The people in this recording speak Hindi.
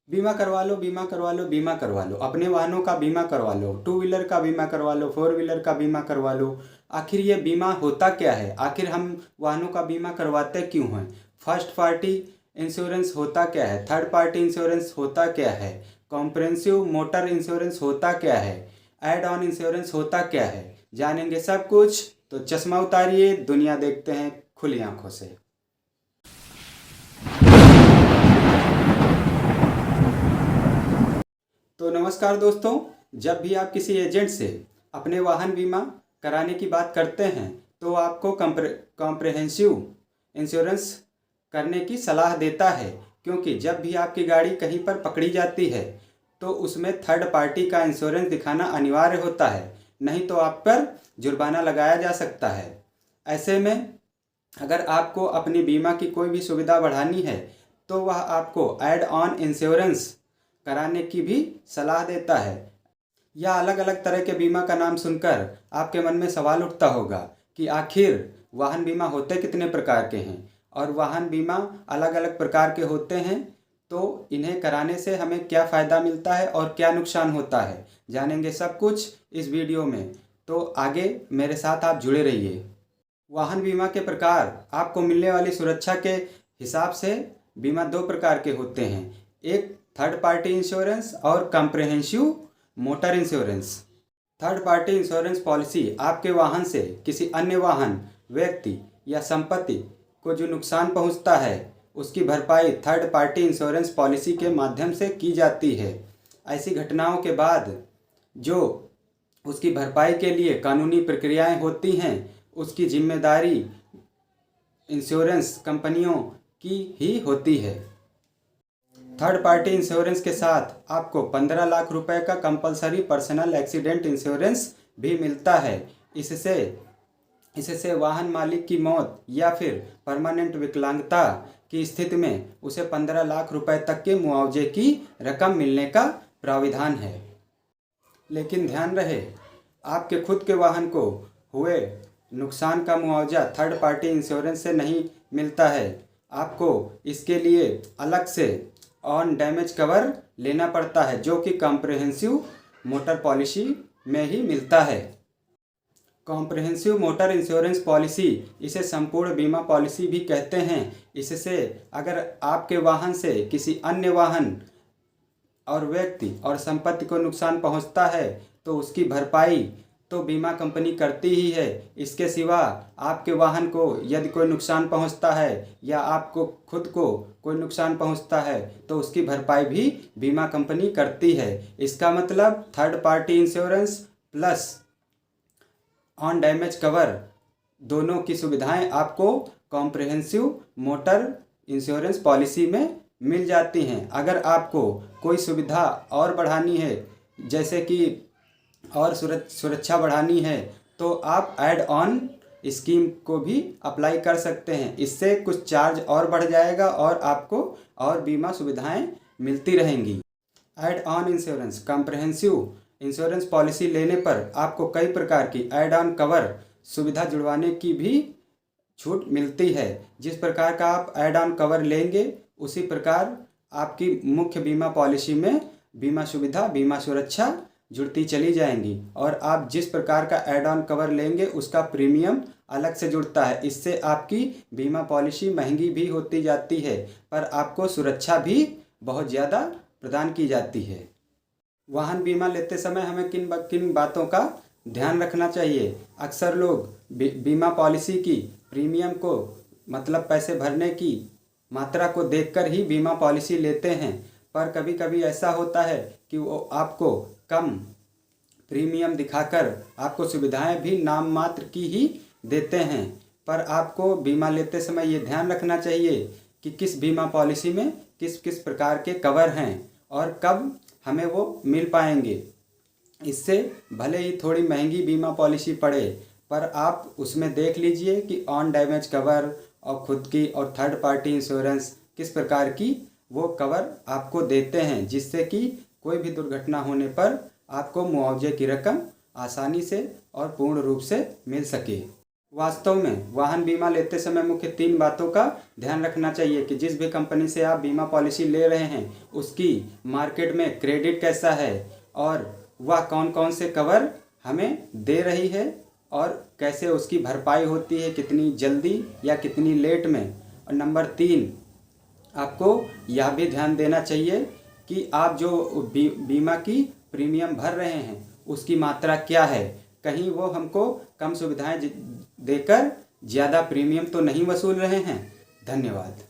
बीमा करवा लो, बीमा करवा लो, बीमा करवा लो, अपने वाहनों का बीमा करवा लो, टू व्हीलर का बीमा करवा लो, फोर व्हीलर का बीमा करवा लो। आखिर ये बीमा होता क्या है? आखिर हम वाहनों का बीमा करवाते क्यों हैं? फर्स्ट पार्टी इंश्योरेंस होता क्या है? थर्ड पार्टी इंश्योरेंस होता क्या है? कॉम्प्रिहेंसिव मोटर इंश्योरेंस होता क्या है? एड ऑन इंश्योरेंस होता क्या है? जानेंगे सब कुछ, तो चश्मा उतारिए, दुनिया देखते हैं खुली आंखों से। तो नमस्कार दोस्तों, जब भी आप किसी एजेंट से अपने वाहन बीमा कराने की बात करते हैं तो आपको कॉम्प्रिहेंसिव इंश्योरेंस करने की सलाह देता है, क्योंकि जब भी आपकी गाड़ी कहीं पर पकड़ी जाती है तो उसमें थर्ड पार्टी का इंश्योरेंस दिखाना अनिवार्य होता है, नहीं तो आप पर जुर्माना लगाया जा सकता है। ऐसे में अगर आपको अपनी बीमा की कोई भी सुविधा बढ़ानी है तो वह आपको ऐड ऑन इंश्योरेंस कराने की भी सलाह देता है। या अलग अलग तरह के बीमा का नाम सुनकर आपके मन में सवाल उठता होगा कि आखिर वाहन बीमा होते कितने प्रकार के हैं और वाहन बीमा अलग अलग प्रकार के होते हैं, तो इन्हें कराने से हमें क्या फ़ायदा मिलता है और क्या नुकसान होता है, जानेंगे सब कुछ इस वीडियो में। तो आगे मेरे साथ आप जुड़े रहिए। वाहन बीमा के प्रकार आपको मिलने वाली सुरक्षा के हिसाब से बीमा दो प्रकार के होते हैं, एक थर्ड पार्टी इंश्योरेंस और comprehensive motor insurance. Third party insurance policy आपके वाहन से किसी अन्य वाहन, व्यक्ति या संपत्ति को जो नुकसान पहुंचता है उसकी भरपाई थर्ड पार्टी इंश्योरेंस पॉलिसी के माध्यम से की जाती है। ऐसी घटनाओं के बाद जो उसकी भरपाई के लिए कानूनी प्रक्रियाएं होती हैं उसकी जिम्मेदारी इंश्योरेंस कंपनियों की ही होती है। थर्ड पार्टी इंश्योरेंस के साथ आपको 15 लाख रुपए का कंपलसरी पर्सनल एक्सीडेंट इंश्योरेंस भी मिलता है। इससे इससे वाहन मालिक की मौत या फिर परमानेंट विकलांगता की स्थिति में उसे 15 लाख रुपए तक के मुआवजे की रकम मिलने का प्राविधान है। लेकिन ध्यान रहे, आपके खुद के वाहन को हुए नुकसान का मुआवजा थर्ड पार्टी इंश्योरेंस से नहीं मिलता है। आपको इसके लिए अलग से ऑन डैमेज कवर लेना पड़ता है, जो कि कॉम्प्रिहेंसिव मोटर पॉलिसी में ही मिलता है। कॉम्प्रिहेंसिव मोटर इंश्योरेंस पॉलिसी, इसे संपूर्ण बीमा पॉलिसी भी कहते हैं। इससे अगर आपके वाहन से किसी अन्य वाहन और व्यक्ति और संपत्ति को नुकसान पहुंचता है तो उसकी भरपाई तो बीमा कंपनी करती ही है। इसके सिवा आपके वाहन को यदि कोई नुकसान पहुंचता है या आपको खुद को कोई नुकसान पहुंचता है तो उसकी भरपाई भी बीमा कंपनी करती है। इसका मतलब third party insurance plus on damage cover दोनों की सुविधाएं आपको कॉम्प्रिहेंसिव मोटर इंश्योरेंस पॉलिसी में मिल जाती हैं। अगर आपको कोई सुविधा और बढ़ानी है, जैसे कि और सुरक्षा बढ़ानी है, तो आप ऐड ऑन स्कीम को भी अप्लाई कर सकते हैं। इससे कुछ चार्ज और बढ़ जाएगा और आपको और बीमा सुविधाएं मिलती रहेंगी। Add on insurance comprehensive insurance policy लेने पर आपको कई प्रकार की ऐड ऑन कवर सुविधा जुड़वाने की भी छूट मिलती है। जिस प्रकार का आप ऐड ऑन कवर लेंगे उसी प्रकार आपकी मुख्य बीमा पॉलिसी में बीमा सुविधा, बीमा सुरक्षा जुड़ती चली जाएंगी और आप जिस प्रकार का ऐड ऑन कवर लेंगे उसका प्रीमियम अलग से जुड़ता है। इससे आपकी बीमा पॉलिसी महंगी भी होती जाती है, पर आपको सुरक्षा भी बहुत ज़्यादा प्रदान की जाती है। वाहन बीमा लेते समय हमें किन किन बातों का ध्यान रखना चाहिए? अक्सर लोग बीमा पॉलिसी की प्रीमियम को, मतलब पैसे भरने की मात्रा को देखकर ही बीमा पॉलिसी लेते हैं, पर कभी कभी ऐसा होता है कि वो आपको कम प्रीमियम दिखाकर आपको सुविधाएं भी नाम मात्र की ही देते हैं। पर आपको बीमा लेते समय ये ध्यान रखना चाहिए कि किस बीमा पॉलिसी में किस किस प्रकार के कवर हैं और कब हमें वो मिल पाएंगे। इससे भले ही थोड़ी महंगी बीमा पॉलिसी पड़े, पर आप उसमें देख लीजिए कि ऑन डैमेज कवर और खुद की और थर्ड पार्टी इंश्योरेंस किस प्रकार की वो कवर आपको देते हैं, जिससे कि कोई भी दुर्घटना होने पर आपको मुआवजे की रकम आसानी से और पूर्ण रूप से मिल सके। वास्तव में वाहन बीमा लेते समय मुख्य 3 बातों का ध्यान रखना चाहिए कि जिस भी कंपनी से आप बीमा पॉलिसी ले रहे हैं उसकी मार्केट में क्रेडिट कैसा है और वह कौन कौन से कवर हमें दे रही है और कैसे उसकी भरपाई होती है, कितनी जल्दी या कितनी लेट में। और नंबर 3, आपको यह भी ध्यान देना चाहिए कि आप जो बीमा की प्रीमियम भर रहे हैं उसकी मात्रा क्या है, कहीं वो हमको कम सुविधाएं देकर ज़्यादा प्रीमियम तो नहीं वसूल रहे हैं। धन्यवाद।